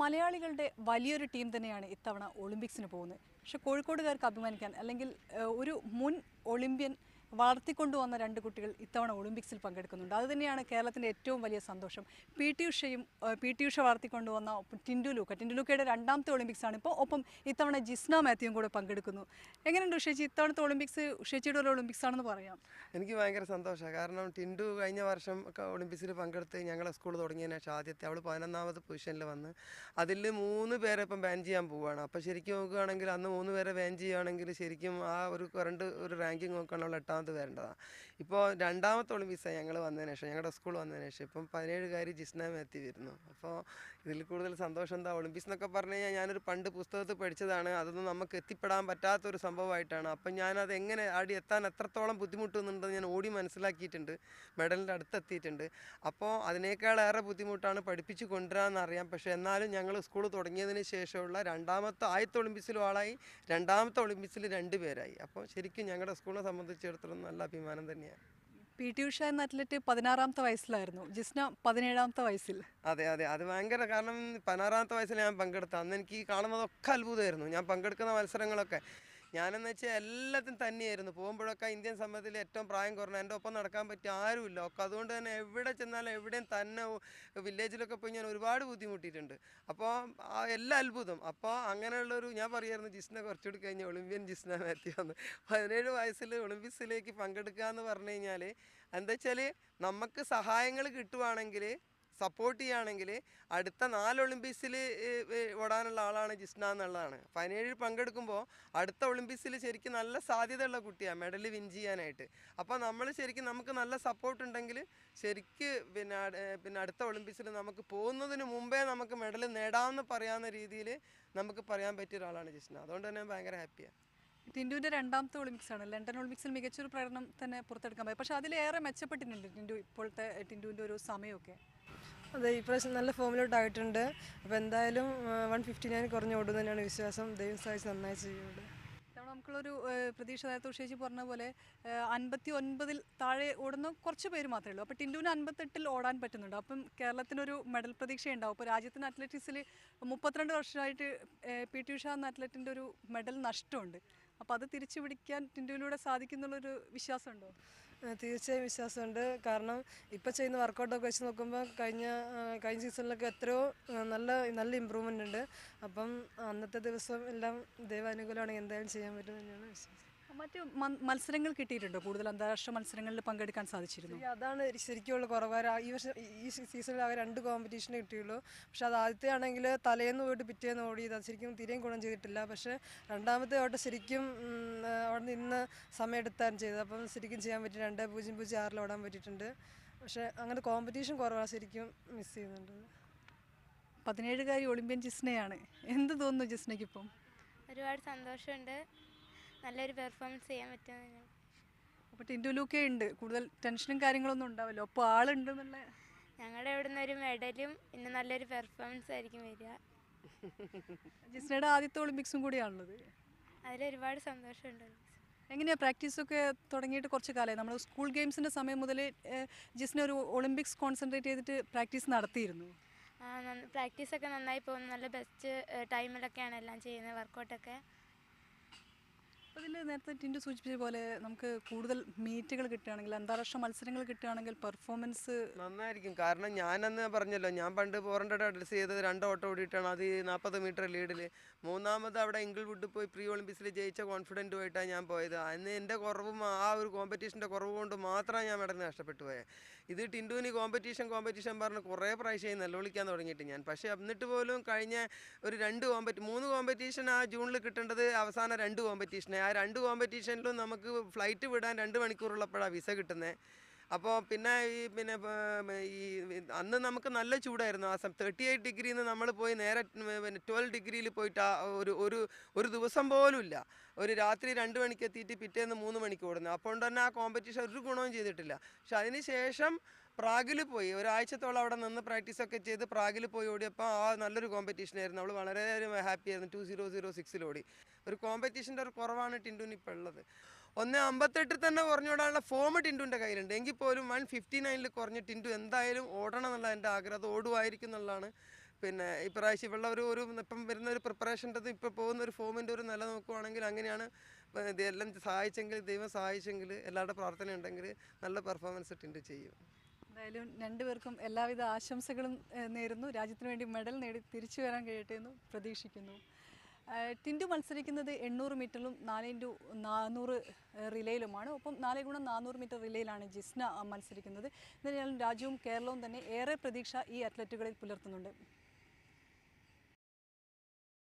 മലയാളികളുടെ വലിയൊരു ടീം തന്നെയാണ് ഇത്തവണ ഒളിമ്പിക്സിന് പോകുന്നത്. പക്ഷേ കോഴിക്കോടുകാർക്ക് അഭിമാനിക്കാൻ അല്ലെങ്കിൽ ഒരു മുൻ ഒളിമ്പ്യൻ വളർത്തിക്കൊണ്ടുവന്ന രണ്ട് കുട്ടികൾ ഇത്തവണ ഒളിമ്പിക്സിൽ പങ്കെടുക്കുന്നുണ്ട്. അതുതന്നെയാണ് കേരളത്തിൻ്റെ ഏറ്റവും വലിയ സന്തോഷം. പി ടി ഉഷ വളർത്തിക്കൊണ്ടുവന്ന ടിൻഡു ലൂക്കയുടെ രണ്ടാമത്തെ ഒളിമ്പിക്സാണ് ഇപ്പോൾ. ഒപ്പം ഇത്തവണ ജിസ്ന മാത്യുവും കൂടെ പങ്കെടുക്കുന്നു. എങ്ങനെയുണ്ട് ഉഷേച്ചി ഇത്തവണത്തെ ഒളിമ്പിക്സ്? ഉഷേച്ചിയുടെ ഒരു ഒളിമ്പിക്സ് ആണെന്ന് പറയാം. എനിക്ക് ഭയങ്കര സന്തോഷമാണ്. കാരണം ടിൻഡു കഴിഞ്ഞ വർഷം ഒളിമ്പിക്സിൽ പങ്കെടുത്ത് ഞങ്ങളെ സ്കൂൾ തുടങ്ങിയതിന് ശേഷം ആദ്യത്തെ അവൾ 11ാമത് പൊസിഷനിൽ വന്ന് അതിൽ 3 പേരെ ഇപ്പം ബാൻ ചെയ്യാൻ പോവുകയാണ്. അപ്പോൾ ശരിക്കും നോക്കുകയാണെങ്കിൽ അന്ന് 3 പേരെ ബാൻ ചെയ്യുകയാണെങ്കിൽ ശരിക്കും ആ ഒരു റാങ്കിങ് നോക്കുകയാണെങ്കിൽ അവൾ 8ാമത് വരേണ്ടതാണ്. ഇപ്പോൾ രണ്ടാമത്തെ ഒളിമ്പിക്സാണ് ഞങ്ങൾ വന്നതിന് ശേഷം, ഞങ്ങളുടെ സ്കൂൾ വന്നതിന് ശേഷം ഇപ്പം 17കാരി ജിസ്ന മാത്യു വരുന്നു. അപ്പോൾ ഇതിൽ കൂടുതൽ സന്തോഷം എന്താ? ഒളിമ്പിക്സ് എന്നൊക്കെ പറഞ്ഞു കഴിഞ്ഞാൽ ഞാനൊരു പണ്ട് പുസ്തകത്തിൽ പഠിച്ചതാണ്. അതൊന്നും നമുക്ക് എത്തിപ്പെടാൻ പറ്റാത്തൊരു സംഭവമായിട്ടാണ്. അപ്പം ഞാനത് എങ്ങനെ എത്താൻ എത്രത്തോളം ബുദ്ധിമുട്ടുന്നുണ്ടെന്ന് ഞാൻ ഓടി മനസ്സിലാക്കിയിട്ടുണ്ട്. മെഡലിൻ്റെ അടുത്തെത്തിയിട്ടുണ്ട്. അപ്പോൾ അതിനേക്കാളേറെ ബുദ്ധിമുട്ടാണ് പഠിപ്പിച്ച് കൊണ്ടുവരാമെന്നറിയാം. പക്ഷേ എന്നാലും ഞങ്ങൾ സ്കൂൾ തുടങ്ങിയതിന് ശേഷമുള്ള ആദ്യത്തെ ഒളിമ്പിക്സിലും ആളായി, രണ്ടാമത്തെ ഒളിമ്പിക്സിൽ 2 പേരായി. അപ്പോൾ ശരിക്കും ഞങ്ങളുടെ സ്കൂളിനെ സംബന്ധിച്ചിടത്തോളം നല്ല അഭിമാനം തന്നെയാണ്. പി ടി ഉഷ എന്ന അത്ലറ്റ് 16ാമത്തെ വയസ്സിലായിരുന്നു, ജിസ്ന 17ാമത്തെ വയസ്സിൽ. അതെ, അത് ഭയങ്കര. കാരണം 16ാമത്തെ വയസ്സിൽ ഞാൻ പങ്കെടുത്ത അന്ന് എനിക്ക് കാണുന്നതൊക്കെ അത്ഭുതമായിരുന്നു. ഞാൻ പങ്കെടുക്കുന്ന മത്സരങ്ങളൊക്കെ ഞാനെന്ന് വെച്ചാൽ എല്ലാത്തിനും തന്നെയായിരുന്നു. പോകുമ്പോഴൊക്കെ ഇന്ത്യൻ സമൂഹത്തിൽ ഏറ്റവും പ്രായം കുറഞ്ഞ എൻ്റെ ഒപ്പം നടക്കാൻ പറ്റിയ ആരുമില്ല. ഒക്കെ അതുകൊണ്ട് തന്നെ എവിടെ ചെന്നാലും എവിടെയും തന്നെ വില്ലേജിലൊക്കെ പോയി ഞാൻ ഒരുപാട് ബുദ്ധിമുട്ടിയിട്ടുണ്ട്. അപ്പോൾ എല്ലാം അത്ഭുതം. അപ്പോൾ അങ്ങനെയുള്ളൊരു ഞാൻ പറയായിരുന്നു ജിസ്ന കുറച്ചുകൂടി കഴിഞ്ഞ് ഒളിമ്പ്യൻ ജിസ്ന മാത്യു വന്ന് 17 വയസ്സിൽ ഒളിമ്പിക്സിലേക്ക് പങ്കെടുക്കുക എന്ന് പറഞ്ഞു കഴിഞ്ഞാൽ എന്താ വെച്ചാൽ നമുക്ക് സഹായങ്ങൾ കിട്ടുവാണെങ്കിൽ, സപ്പോർട്ട് ചെയ്യുകയാണെങ്കിൽ അടുത്ത 4 ഒളിമ്പിക്സിൽ ഓടാനുള്ള ആളാണ് ജിസ്ന എന്നുള്ളതാണ്. 17 പങ്കെടുക്കുമ്പോൾ അടുത്ത ഒളിമ്പിക്സിൽ ശരിക്കും നല്ല സാധ്യതയുള്ള കുട്ടിയാണ് മെഡൽ വിൻ ചെയ്യാനായിട്ട്. അപ്പോൾ നമ്മൾ ശരിക്കും നമുക്ക് നല്ല സപ്പോർട്ട് ഉണ്ടെങ്കിൽ ശരിക്ക് പിന്നെ അടുത്ത ഒളിമ്പിക്സിൽ നമുക്ക് പോകുന്നതിന് മുമ്പേ നമുക്ക് മെഡൽ നേടാമെന്ന് പറയാവുന്ന രീതിയിൽ നമുക്ക് പറയാൻ പറ്റിയ ഒരാളാണ് ജിസ്ന. അതുകൊണ്ട് തന്നെ ഞാൻ ഭയങ്കര ഹാപ്പിയാണ്. ടിൻഡുവിൻ്റെ രണ്ടാമത്തെ ഒളിമ്പിക്സാണ്. ലണ്ടൻ ഒളിമ്പിക്സിൽ മികച്ചൊരു പ്രകടനം തന്നെ പുറത്തെടുക്കാൻ പറ്റും. പക്ഷേ അതിലേറെ മെച്ചപ്പെട്ടിട്ടുണ്ട് ടിൻഡുവിൻ്റെ ഒരു സമയമൊക്കെ. അതെ, ഇപ്രാവശ്യം നല്ല ഫോമിലോട്ടായിട്ടുണ്ട്. അപ്പോൾ എന്തായാലും 159 കുറഞ്ഞ് ഓടും തന്നെയാണ് വിശ്വാസം. ദൈവം സഹായിച്ച് നന്നായി ചെയ്യുന്നുണ്ട്. ഇത്തവണ നമുക്കുള്ളൊരു പ്രതീക്ഷ നേരത്തെ ഉഷേച്ചി പറഞ്ഞ പോലെ 59 താഴെ ഓടുന്ന കുറച്ച് പേര് മാത്രമേ ഉള്ളൂ. അപ്പോൾ ടിൻഡുവിന് 58 ഓടാൻ പറ്റുന്നുണ്ട്. അപ്പം കേരളത്തിനൊരു മെഡൽ പ്രതീക്ഷയുണ്ടാവും. അപ്പോൾ രാജ്യത്തിന് അത്ലറ്റിക്സിൽ 32 വർഷമായിട്ട് പി ടി ഉഷ എന്ന അത്ലറ്റിൻ്റെ ഒരു മെഡൽ നഷ്ടമുണ്ട്. അപ്പോൾ അത് തിരിച്ചു പിടിക്കാൻ ടിൻഡുവിലൂടെ സാധിക്കുന്നുള്ളൊരു വിശ്വാസമുണ്ടോ? തീർച്ചയായും വിശ്വാസമുണ്ട്. കാരണം ഇപ്പോൾ ചെയ്യുന്ന വർക്കൗട്ടൊക്കെ വെച്ച് നോക്കുമ്പോൾ കഴിഞ്ഞ സീസണിലൊക്കെ എത്രയോ നല്ല ഇമ്പ്രൂവ്മെൻ്റ് ഉണ്ട്. അപ്പം അന്നത്തെ ദിവസം എല്ലാം ദൈവാനുകൂലമാണെങ്കിൽ എന്തായാലും ചെയ്യാൻ പറ്റും തന്നെയാണ് വിശ്വാസം. മറ്റ് മത്സരങ്ങൾ കിട്ടിയിട്ടുണ്ടോ? കൂടുതൽ അന്താരാഷ്ട്ര മത്സരങ്ങളിൽ പങ്കെടുക്കാൻ സാധിച്ചിരുന്നു? അതാണ് ശരിക്കുള്ള കുറവ്. ഈ സീസണിൽ ആകെ 2 കോമ്പറ്റീഷനെ കിട്ടിയുള്ളൂ. പക്ഷെ അത് ആദ്യത്തെ ആണെങ്കിൽ തലേന്ന് പോയിട്ട് പിറ്റേന്ന് ഓടിയത് അത് ശരിക്കും തീരെയും ഗുണം ചെയ്തിട്ടില്ല. പക്ഷേ രണ്ടാമത്തെ ഓട്ടം ശരിക്കും അവിടെ നിന്ന് സമയമെടുത്താണ് ചെയ്തത്. അപ്പം ശരിക്കും ചെയ്യാൻ പറ്റി. 2:00.06 ഓടാൻ പറ്റിയിട്ടുണ്ട്. പക്ഷേ അങ്ങനെ കോമ്പറ്റീഷൻ കുറവാണ്, ശരിക്കും മിസ് ചെയ്യുന്നുണ്ട്. 17കാരി ഒളിമ്പ്യൻ ജിസ്നയാണ്. എന്ത് തോന്നുന്നു ജിസ്നയ്ക്കിപ്പം? ഒരുപാട് സന്തോഷമുണ്ട്. നല്ലൊരു പെർഫോമൻസ് ചെയ്യാൻ പറ്റുമെന്ന്. അപ്പോൾ ടിൻഡു ലൂക്ക ഉണ്ട്, കൂടുതൽ ടെൻഷനും കാര്യങ്ങളൊന്നും ഉണ്ടാവില്ല, ഒപ്പം ആളുണ്ട് എന്നുള്ള. ഞങ്ങളുടെ ഇവിടെ നിന്ന് ഒരു മെഡലും പിന്നെ നല്ലൊരു പെർഫോമൻസ് ആയിരിക്കും വരിക. ജിസ്നയുടെ ആദ്യത്തെ ഒളിമ്പിക്സും കൂടിയാണുള്ളത്. അതിലൊരുപാട് സന്തോഷമുണ്ട്. എങ്ങനെയാണ് പ്രാക്ടീസൊക്കെ തുടങ്ങിയിട്ട് കുറച്ച് കാലമായി? നമ്മൾ സ്കൂൾ ഗെയിംസിൻ്റെ സമയം മുതൽ ജിസ്ന ഒരു ഒളിമ്പിക്സ് കോൺസെൻട്രേറ്റ് ചെയ്തിട്ട് പ്രാക്ടീസ് നടത്തിയിരുന്നു. പ്രാക്ടീസൊക്കെ നന്നായി പോകുന്നു. നല്ല ബെസ്റ്റ് ടൈമിലൊക്കെയാണ് എല്ലാം ചെയ്യുന്നത്, വർക്കൗട്ടൊക്കെ. അതിൽ നേരത്തെ ടിൻഡു സൂചിപ്പിച്ച പോലെ നമുക്ക് കൂടുതൽ മീറ്റുകൾ കിട്ടുകയാണെങ്കിൽ, അന്താരാഷ്ട്ര മത്സരങ്ങൾ കിട്ടുകയാണെങ്കിൽ പെർഫോമൻസ് നന്നായിരിക്കും. കാരണം ഞാനന്ന് പറഞ്ഞല്ലോ, ഞാൻ പണ്ട് 400 അഡ്രസ് ചെയ്തത് 2 ഓട്ടം ഓടിയിട്ടാണ്. അത് 40 മീറ്റർ ലീഡിൽ. 3ാമത് അവിടെ ഇംഗിൾവുഡ് പോയി പ്രീ ഒളിമ്പിക്സിൽ ജയിച്ച കോൺഫിഡൻറ്റുമായിട്ടാണ് ഞാൻ പോയത്. അന്ന് എൻ്റെ കുറവും ആ ഒരു കോമ്പറ്റീഷൻ്റെ കുറവ് കൊണ്ട് മാത്രമാണ് ഞാൻ മെഡൽ നഷ്ടപ്പെട്ടു പോയത്. ഇത് ടിൻഡുവിന് കോമ്പറ്റീഷൻ പറഞ്ഞ് കുറേ പ്രാവശ്യമായി നിലവിളിക്കാൻ തുടങ്ങിയിട്ട് ഞാൻ. പക്ഷേ എന്നിട്ട് പോലും കഴിഞ്ഞ ഒരു 3 കോമ്പറ്റീഷൻ ആ ജൂണിൽ കിട്ടേണ്ടത് അവസാന 2 കോമ്പറ്റീഷനെ. ആ 2 കോമ്പറ്റീഷനിലും നമുക്ക് ഫ്ലൈറ്റ് വിടാൻ 2 മണിക്കൂറുള്ളപ്പോഴാണ് വിസ കിട്ടുന്നത്. അപ്പോൾ പിന്നെ അന്ന് നമുക്ക് നല്ല ചൂടായിരുന്നു. ആ 38 ഡിഗ്രിയിൽ നിന്ന് നമ്മൾ പോയി നേരെ 12 ഡിഗ്രിയിൽ പോയിട്ട് ഒരു ദിവസം പോലും ഇല്ല. ഒരു രാത്രി 2 മണിക്ക് എത്തിയിട്ട് പിറ്റേന്ന് 3 മണിക്ക് ഓടുന്നത്. അപ്പോൾ തന്നെ ആ കോമ്പറ്റീഷൻ ഒരു ഗുണവും ചെയ്തിട്ടില്ല. പക്ഷെ അതിന് ശേഷം പ്രാഗിൽ പോയി ഒരാഴ്ചത്തോളം അവിടെ നിന്ന് പ്രാക്ടീസൊക്കെ ചെയ്ത് പ്രാഗിൽ പോയി ഓടിയപ്പോൾ ആ നല്ലൊരു കോമ്പറ്റീഷനായിരുന്നു. അവൾ വളരെ ഹാപ്പി ആയിരുന്നു. 2006 ഓടി. ഒരു കോമ്പറ്റീഷൻ്റെ ഒരു കുറവാണ് ടിൻഡുവിന് ഇപ്പോൾ ഉള്ളത്. 1:58 തന്നെ കുറഞ്ഞോടാനുള്ള ഫോം ടിൻഡുവിൻ്റെ കയ്യിലുണ്ട്. എങ്കിൽ പോലും 1:59 കുറഞ്ഞ ടിൻഡു എന്തായാലും ഓടണം എന്നുള്ള എൻ്റെ ആഗ്രഹം. അത് ഓടുമായിരിക്കും എന്നുള്ളതാണ് പിന്നെ ഇപ്രാവശ്യം ഇവളുടെ ഒരു ഇപ്പം വരുന്ന ഒരു പ്രിപ്പറേഷൻ്റെ ഇപ്പോൾ പോകുന്ന ഒരു ഫോമിൻ്റെ ഒരു നില നോക്കുവാണെങ്കിൽ അങ്ങനെയാണ്. ഇതെല്ലാം സഹായിച്ചെങ്കിൽ, ദൈവം സഹായിച്ചെങ്കിൽ, എല്ലാവരുടെ പ്രാർത്ഥന ഉണ്ടെങ്കിൽ നല്ല പെർഫോമൻസ് ടിൻഡു ചെയ്യും. എന്തായാലും രണ്ടുപേർക്കും എല്ലാവിധ ആശംസകളും നേരുന്നു. രാജ്യത്തിന് വേണ്ടി മെഡൽ നേടി തിരിച്ചു വരാൻ കഴിയട്ടെ എന്ന് പ്രതീക്ഷിക്കുന്നു. ടിൻഡു മത്സരിക്കുന്നത് 800 മീറ്ററിലും 4x400 റിലേയിലുമാണ്. ഒപ്പം 4x400 മീറ്റർ റിലേയിലാണ് ജിസ്ന മത്സരിക്കുന്നത്. എന്തായാലും രാജ്യവും കേരളവും തന്നെ ഏറെ പ്രതീക്ഷ ഈ അത്ലറ്റുകളിൽ പുലർത്തുന്നുണ്ട്.